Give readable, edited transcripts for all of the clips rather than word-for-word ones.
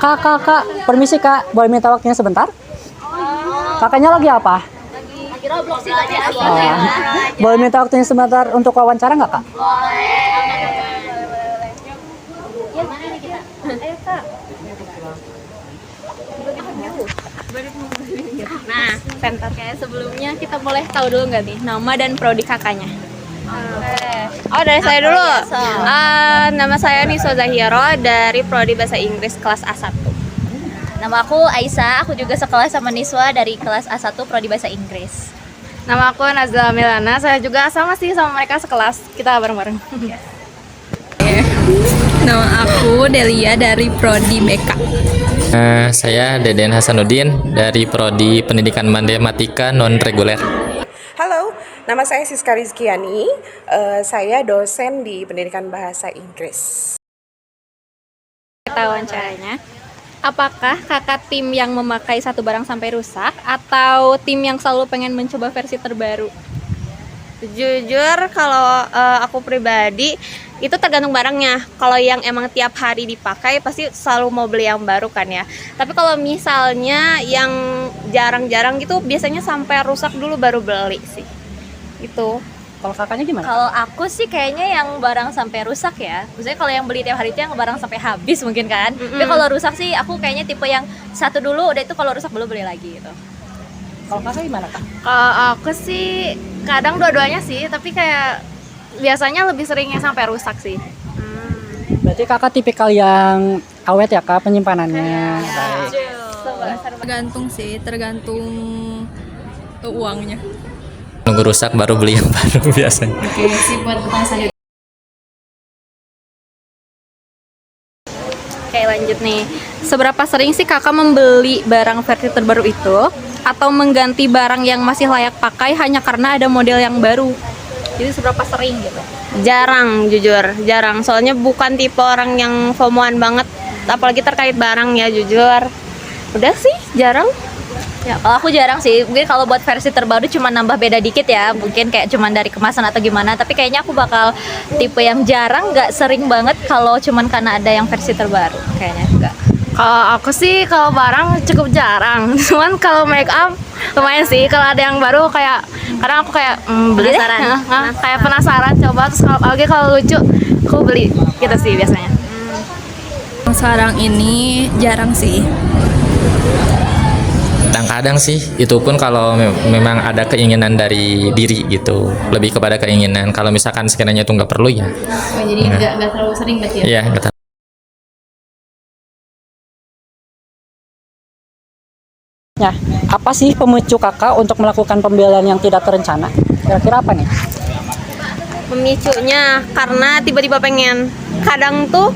Kak, permisi kak, boleh minta waktunya sebentar? Kakaknya lagi apa? Lagi Roblox sih tadi. Boleh minta waktunya sebentar untuk wawancara nggak kak? Ya, mana nih kita? Ayo kak. Nah, Center kayak sebelumnya kita boleh tahu dulu nggak nih nama dan prodi kakaknya? Oh, dari saya dulu. Nama saya Niswa Zahiro dari prodi bahasa Inggris kelas A1. Nama aku Aisyah, aku juga sekelas sama Niswa dari kelas A1 prodi bahasa Inggris. Nama aku Nazla Milana, saya juga sama sih sama mereka sekelas. Kita bareng-bareng. Nama aku Delia dari prodi BK. Saya Deden Hasanuddin dari prodi Pendidikan Matematika Non-Reguler. Halo, nama saya Siska Rizkiani. Saya dosen di Pendidikan Bahasa Inggris. Kita wawancaranya. Apakah kakak tim yang memakai satu barang sampai rusak atau tim yang selalu pengen mencoba versi terbaru? Jujur kalau aku pribadi itu tergantung barangnya. Kalau yang emang tiap hari dipakai pasti selalu mau beli yang baru kan ya. Tapi kalau misalnya yang jarang-jarang gitu biasanya sampai rusak dulu baru beli sih. Itu. Kalau kakaknya gimana? Kalau aku sih kayaknya yang barang sampai rusak ya. Maksudnya kalau yang beli tiap hari itu yang barang sampai habis mungkin kan. Tapi kalau rusak sih aku kayaknya tipe yang satu dulu, udah itu kalau rusak belum beli lagi gitu. Kalau kakak gimana kak? Kalau aku sih kadang dua-duanya sih, tapi kayak biasanya lebih seringnya sampai rusak sih. Berarti kakak tipikal yang awet ya kak penyimpanannya. Baik. Tergantung sih, tergantung uangnya. Nunggu rusak baru beli yang baru biasanya. Oke, lanjut nih. Seberapa sering sih kakak membeli barang versi terbaru itu atau mengganti barang yang masih layak pakai hanya karena ada model yang baru? Jadi seberapa sering gitu? Jarang, jujur, jarang. Soalnya bukan tipe orang yang FOMO-an banget, apalagi terkait barang ya, jujur. Udah sih, jarang. Ya, kalau aku jarang sih. Mungkin kalau buat versi terbaru cuma nambah beda dikit ya. Mungkin kayak cuman dari kemasan atau gimana. Tapi kayaknya aku bakal tipe yang jarang, nggak sering banget kalau cuman karena ada yang versi terbaru. Kayaknya enggak. Kalau aku sih kalau barang cukup jarang. Cuman kalau make up lumayan sih. Kalau ada yang baru kayak kadang aku kayak beli deh. Kayak penasaran coba, terus kalau lucu aku beli gitu sih biasanya. Sekarang ini jarang sih. Kadang-kadang sih, itu pun kalau memang ada keinginan dari diri gitu, lebih kepada keinginan. Kalau misalkan sekiranya itu nggak perlu ya. Jadi nggak terlalu sering berarti ya? Iya, nggak terlalu. Ya, apa sih pemicu kakak untuk melakukan pembelian yang tidak terencana? Kira-kira apa nih? Pemicunya karena tiba-tiba pengen. Kadang tuh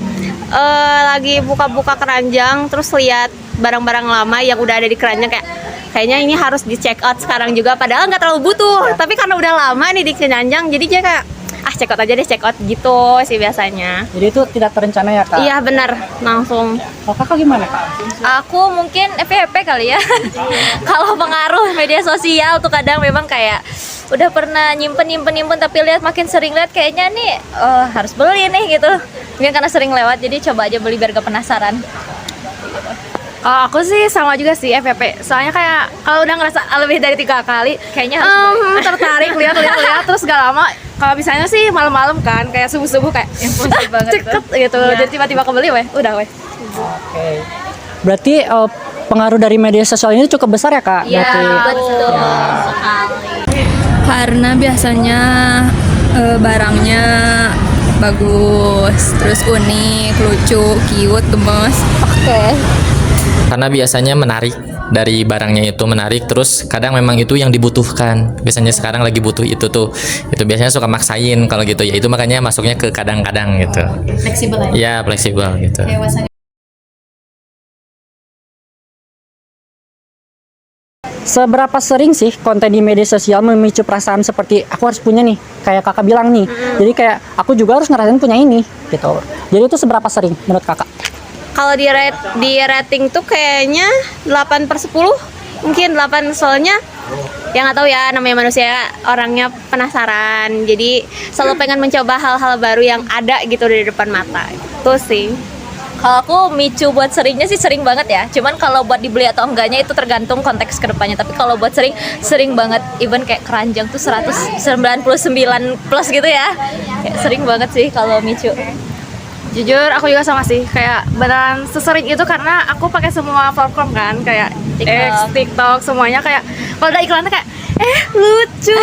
lagi buka-buka keranjang terus lihat barang-barang lama yang udah ada di keranjang kayaknya ini harus di check out sekarang juga, padahal nggak terlalu butuh, tapi karena udah lama nih di keranjang jadi dia kayak check out aja deh, check out gitu sih biasanya. Jadi itu tidak terencana ya kak? Iya benar, langsung. Kalau kakak gimana kak? Aku mungkin FYP kali ya. Kalau pengaruh media sosial tuh kadang memang kayak udah pernah nyimpen tapi lihat makin sering lihat kayaknya nih harus beli nih gitu. Mungkin karena sering lewat jadi coba aja beli biar gak penasaran. Kalau aku sih sama juga sih FVP. Soalnya kayak kalau udah ngerasa lebih dari 3 kali Kayaknya harus beli. tertarik lihat terus gak lama. Kalau misalnya sih malam-malam kan kayak subuh-subuh kayak Impulsif banget ceket gitu. Jadi tiba-tiba kebeli udah. Oke. Berarti pengaruh dari media sosial ini cukup besar ya kak? Iya, Berarti, betul. Karena biasanya barangnya bagus, terus unik, lucu, cute, gemes. Oke. Karena biasanya menarik, dari barangnya itu menarik, terus kadang memang itu yang dibutuhkan. Biasanya sekarang lagi butuh itu tuh, itu biasanya suka maksain kalau gitu ya. Itu makanya masuknya ke kadang-kadang gitu. Fleksibel ya? Ya fleksibel gitu. seberapa sering sih konten di media sosial memicu perasaan seperti aku harus punya nih, kayak kakak bilang nih. Jadi kayak aku juga harus ngerasain punya ini gitu. Jadi itu seberapa sering menurut kakak? Kalau di rating tuh kayaknya 8/10, mungkin 8, soalnya ya nggak tahu ya, namanya manusia orangnya penasaran, jadi selalu pengen mencoba hal-hal baru yang ada gitu di depan mata. Itu sih. Kalau aku micu buat seringnya sih sering banget ya. Cuman kalau buat dibeli atau enggaknya itu tergantung konteks kedepannya. Tapi kalau buat sering banget. Even kayak keranjang tuh 199 plus gitu ya. Kayak sering banget sih kalau micu. Jujur aku juga sama sih, kayak beneran sesering itu karena aku pakai semua platform kan, kayak X, TikTok, semuanya kayak kalau ada iklannya kayak lucu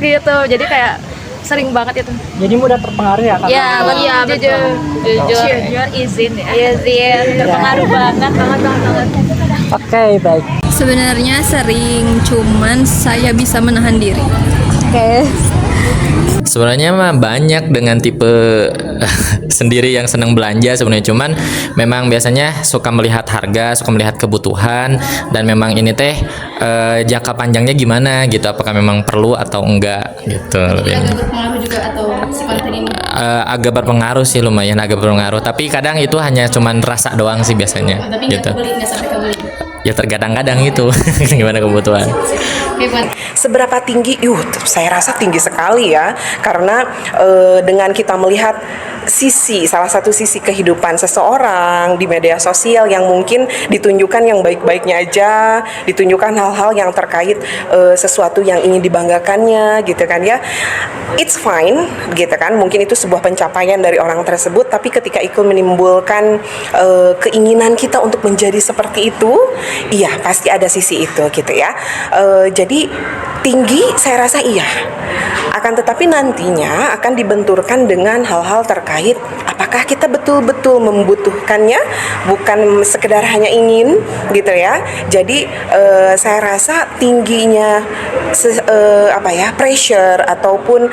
gitu. Jadi kayak sering banget itu. Jadi mudah terpengaruh ya Kak? Ya, betul. Jujur izin ya. Izin. Terpengaruh banget. Oke, baik. Sebenarnya sering, cuman saya bisa menahan diri. Sebenarnya mah banyak dengan tipe sendiri yang senang belanja sebenarnya, cuman memang biasanya suka melihat harga, suka melihat kebutuhan, dan memang ini teh jangka panjangnya gimana gitu, apakah memang perlu atau enggak gitu. Agak berpengaruh juga atau seperti ini? Agak berpengaruh sih, lumayan agak berpengaruh, tapi kadang itu hanya cuman rasa doang sih biasanya. Tapi gitu. Nggak sampai kebeli. Ya terkadang-kadang itu gimana kebutuhan. Seberapa tinggi? Saya rasa tinggi sekali ya, karena dengan kita melihat salah satu sisi kehidupan seseorang di media sosial yang mungkin ditunjukkan yang baik-baiknya aja, ditunjukkan hal-hal yang terkait sesuatu yang ingin dibanggakannya gitu kan ya. It's fine gitu kan, mungkin itu sebuah pencapaian dari orang tersebut, tapi ketika itu menimbulkan keinginan kita untuk menjadi seperti itu, iya pasti ada sisi itu gitu ya. Jadi tinggi saya rasa iya, akan tetapi nantinya akan dibenturkan dengan hal-hal terkait apakah kita betul-betul membutuhkannya, bukan sekedar hanya ingin gitu ya. Jadi saya rasa tingginya pressure ataupun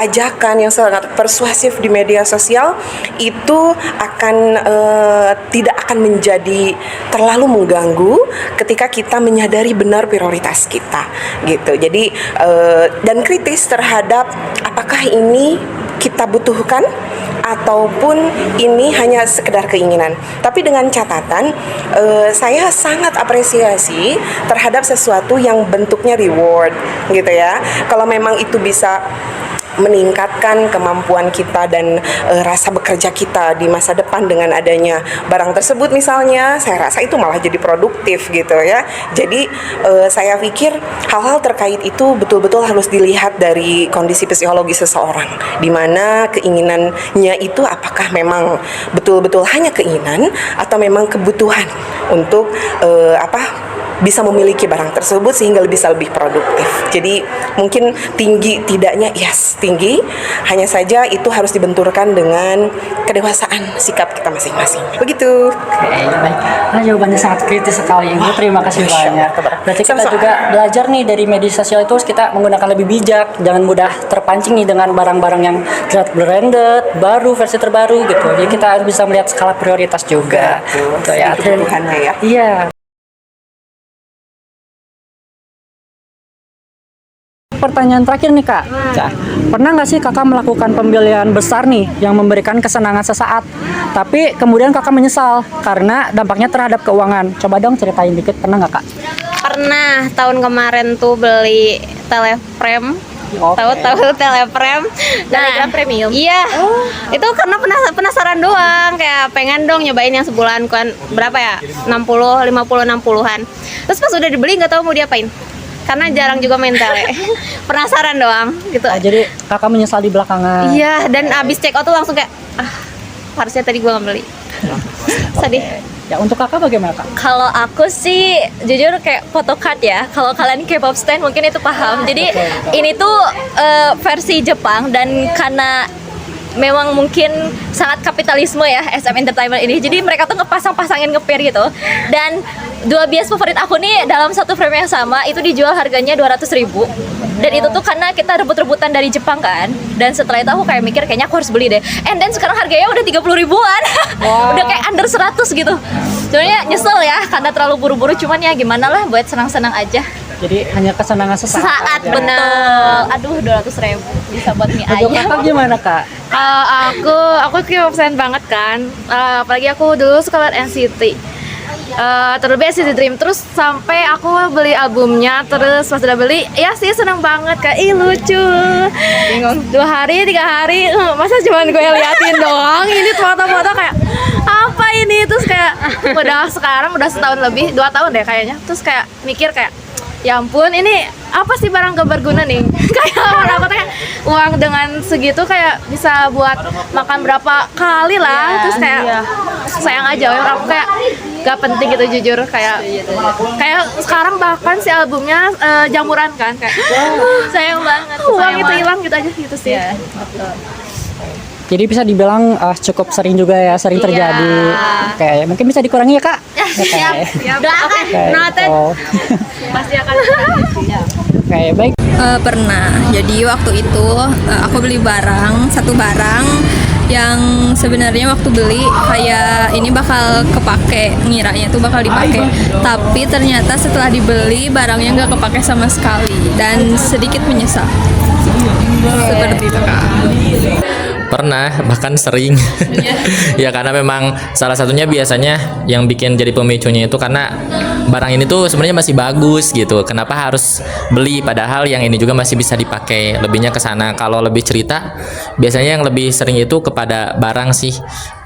ajakan yang sangat persuasif di media sosial itu akan tidak akan menjadi terlalu mengganggu ketika kita menyadari benar prioritas kita gitu. Jadi dan kritis terhadap apakah ini kita butuhkan ataupun ini hanya sekedar keinginan. Tapi dengan catatan saya sangat apresiasi terhadap sesuatu yang bentuknya reward gitu ya. Kalau memang itu bisa meningkatkan kemampuan kita dan rasa bekerja kita di masa depan dengan adanya barang tersebut misalnya, saya rasa itu malah jadi produktif gitu ya. Jadi saya pikir hal-hal terkait itu betul-betul harus dilihat dari kondisi psikologi seseorang, di mana keinginannya itu apakah memang betul-betul hanya keinginan atau memang kebutuhan untuk bisa memiliki barang tersebut sehingga bisa lebih produktif. Jadi mungkin tinggi tidaknya yes tinggi, hanya saja itu harus dibenturkan dengan kedewasaan sikap kita masing-masing. Begitu. Oke, baik. Nah, jawabannya sangat kritis sekali Ibu. Terima kasih banyak. Berarti kita juga belajar nih dari media sosial itu kita menggunakan lebih bijak, jangan mudah terpancing nih dengan barang-barang yang branded, baru, versi terbaru gitu. Jadi kita harus bisa melihat skala prioritas juga. Betul ya, kebutuhannya ya. Iya. Pertanyaan terakhir nih Kak. Pernah nggak sih Kakak melakukan pembelian besar nih yang memberikan kesenangan sesaat, tapi kemudian Kakak menyesal karena dampaknya terhadap keuangan? Coba dong ceritain dikit, pernah nggak Kak? Pernah, tahun kemarin tuh beli teleframe. Tahu teleframe. Telegram premium. Iya. Itu karena penasaran doang, kayak pengen dong nyobain yang sebulan kan berapa ya? 60, 50, 60-an. Terus pas udah dibeli nggak tahu mau diapain. Karena jarang juga main tele. Penasaran doang gitu. Jadi Kakak menyesal di belakangan. Iya, dan abis check out tuh langsung kayak harusnya tadi gua nggak beli. Sedih. Ya, untuk Kakak bagaimana Kak? Kalau aku sih jujur kayak photocard ya. Kalau kalian K-pop stan mungkin itu paham. Jadi ini tuh versi Jepang, dan karena memang mungkin sangat kapitalisme ya SM Entertainment ini. Jadi mereka tuh ngepasang-pasangin nge-pair gitu. Dan dua bias favorit aku nih dalam satu frame yang sama itu dijual harganya 200.000. Dan itu tuh karena kita rebut-rebutan dari Jepang kan. Dan setelah itu aku kayak mikir kayaknya aku harus beli deh. And then sekarang harganya udah 30 ribuan. Udah kayak under 100 gitu. Sebenarnya nyesel ya karena terlalu buru-buru, cuman ya gimana lah, buat senang-senang aja. Jadi hanya kesenangan sesaat. Saat ya. bener. Aduh, 200.000 bisa buat mie Untuk ayam. Kakak gimana Kak? Aku K-pop fan banget kan. Apalagi aku dulu suka liat NCT. Terlebih NCT Dream, terus sampai aku beli albumnya, terus pas udah beli ya sih seneng banget, kayak lucu. Bingung 2 hari 3 hari masa cuman gue liatin doang, ini foto-foto kayak apa ini nih, terus kayak udah sekarang udah setahun lebih, 2 tahun deh kayaknya. Terus kayak mikir kayak ya ampun, ini apa sih barang gak berguna nih? Kayak dapatnya uang dengan segitu kayak bisa buat makan berapa kali lah. Terus kayak sayang aja, aku kayak gak penting gitu jujur, kayak sekarang bahkan si albumnya jamuran kan, kayak Sayang banget. uang itu hilang gitu aja gitu sih. Jadi bisa dibilang cukup sering juga ya, sering terjadi. Kayak mungkin bisa dikurangi ya Kak. Siap. Noted. Pasti akan Oke, baik. Pernah. Jadi waktu itu aku beli satu barang yang sebenarnya waktu beli kayak ini bakal kepake, ngiranya tuh bakal dipakai. Tapi ternyata setelah dibeli barangnya nggak kepake sama sekali dan sedikit menyesal. Seperti itu Kak. Pernah, bahkan sering. Ya karena memang salah satunya biasanya yang bikin jadi pemicunya itu karena barang ini tuh sebenarnya masih bagus gitu. Kenapa harus beli padahal yang ini juga masih bisa dipakai? Lebihnya ke sana. Kalau lebih cerita, biasanya yang lebih sering itu kepada barang sih.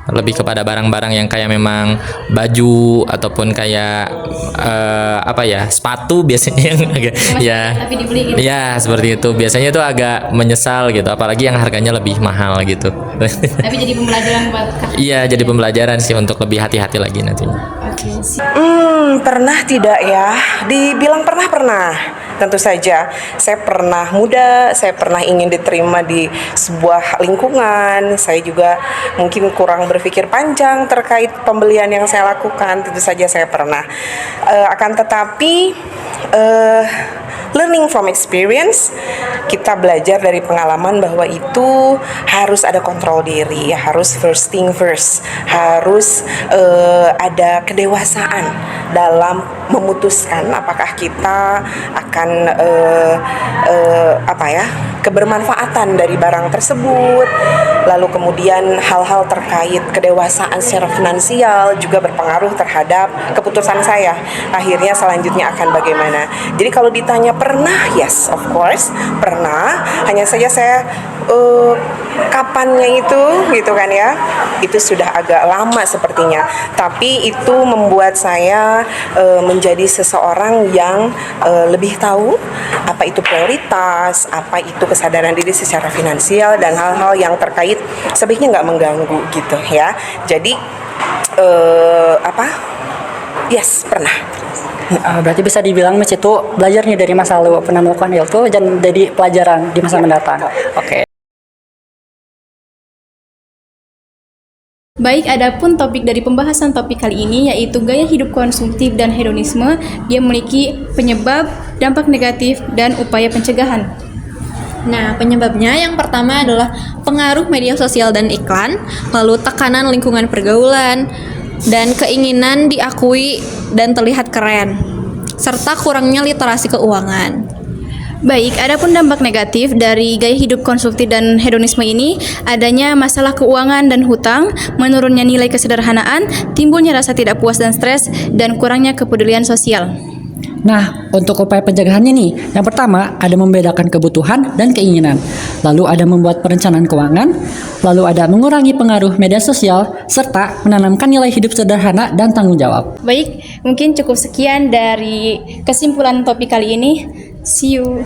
Lebih kepada barang-barang yang kayak memang baju ataupun kayak sepatu biasanya yang agak ya seperti itu. Biasanya itu agak menyesal gitu, apalagi yang harganya lebih mahal gitu. Tapi jadi pembelajaran buat Iya, jadi pembelajaran sih untuk lebih hati-hati lagi nantinya. Pernah tidak ya? Dibilang pernah. Tentu saja, saya pernah muda, saya pernah ingin diterima di sebuah lingkungan. Saya juga mungkin kurang berpikir panjang terkait pembelian yang saya lakukan. Tentu saja saya pernah. Akan tetapi learning from experience, kita belajar dari pengalaman bahwa itu harus ada kontrol diri, harus first thing first, harus ada kedewasaan dalam memutuskan apakah kita akan kebermanfaatan dari barang tersebut. Lalu kemudian hal-hal terkait kedewasaan secara finansial juga berpengaruh terhadap keputusan saya. Akhirnya selanjutnya akan bagaimana. Jadi kalau ditanya pernah, yes of course pernah. Hanya saja saya kapannya itu gitu kan ya, itu sudah agak lama sepertinya. Tapi itu membuat saya menjadi seseorang yang lebih tahu apa itu prioritas, apa itu kesadaran diri secara finansial, dan hal-hal yang terkait sebaiknya nggak mengganggu gitu ya. Jadi yes pernah. Berarti bisa dibilang Mas itu belajar nih dari masa lalu, pernah melakukan hal itu dan jadi pelajaran di masa mendatang. Oke. Baik, adapun topik dari pembahasan topik kali ini yaitu gaya hidup konsumtif dan hedonisme. Dia memiliki penyebab, dampak negatif, dan upaya pencegahan. Nah, penyebabnya yang pertama adalah pengaruh media sosial dan iklan, lalu tekanan lingkungan pergaulan, dan keinginan diakui dan terlihat keren, serta kurangnya literasi keuangan. Baik, adapun dampak negatif dari gaya hidup konsumtif dan hedonisme ini adanya masalah keuangan dan hutang, menurunnya nilai kesederhanaan, timbulnya rasa tidak puas dan stres, dan kurangnya kepedulian sosial. Nah, untuk upaya pencegahannya nih, yang pertama ada membedakan kebutuhan dan keinginan, lalu ada membuat perencanaan keuangan, lalu ada mengurangi pengaruh media sosial, serta menanamkan nilai hidup sederhana dan tanggung jawab. Baik, mungkin cukup sekian dari kesimpulan topik kali ini. See you.